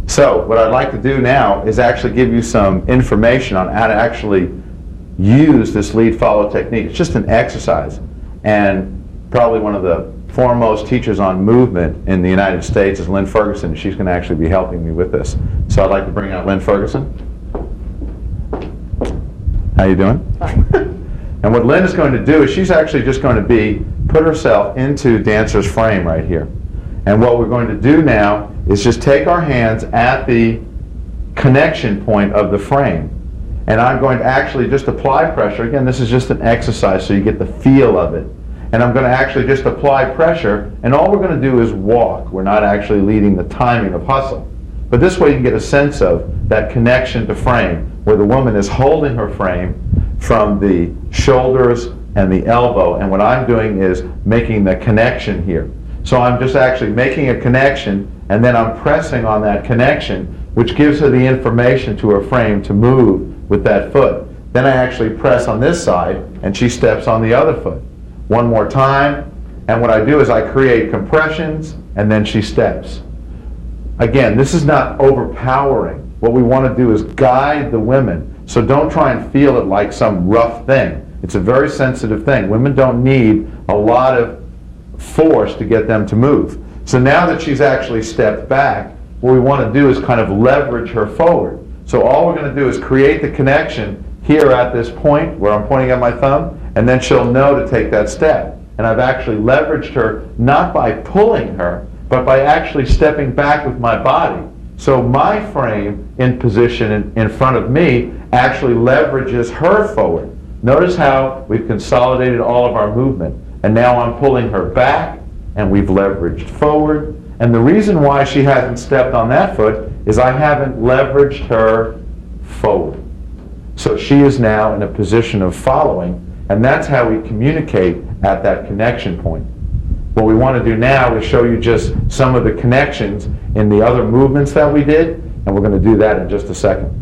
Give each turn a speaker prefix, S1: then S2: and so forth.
S1: So what I'd like to do now is actually give you some information on how to actually use this lead follow technique. It's just an exercise, and probably one of the foremost teachers on movement in the United States is Lynn Ferguson. She's going to actually be helping me with this. So I'd like to bring out Lynn Ferguson. How you doing?
S2: Fine.
S1: And what Lynn is going to do is she's actually just going to put herself into Dancer's frame right here. And what we're going to do now is just take our hands at the connection point of the frame. And I'm going to actually just apply pressure. Again, this is just an exercise so you get the feel of it. And I'm going to actually just apply pressure, and all we're going to do is walk. We're not actually leading the timing of hustle. But this way you can get a sense of that connection to frame, where the woman is holding her frame from the shoulders and the elbow, and what I'm doing is making the connection here. So I'm just actually making a connection, and then I'm pressing on that connection, which gives her the information to her frame to move with that foot. Then I actually press on this side, and she steps on the other foot. One more time, and what I do is I create compressions, and then she steps. Again, this is not overpowering. What we want to do is guide the women. So don't try and feel it like some rough thing. It's a very sensitive thing. Women don't need a lot of force to get them to move. So now that she's actually stepped back, what we want to do is kind of leverage her forward. So all we're going to do is create the connection here at this point where I'm pointing at my thumb, and then she'll know to take that step. And I've actually leveraged her not by pulling her, but by actually stepping back with my body. So my frame in position in front of me actually leverages her forward. Notice how we've consolidated all of our movement. And now I'm pulling her back, and we've leveraged forward. And the reason why she hasn't stepped on that foot is I haven't leveraged her forward. So she is now in a position of following, and that's how we communicate at that connection point. What we want to do now is show you just some of the connections in the other movements that we did, and we're going to do that in just a second.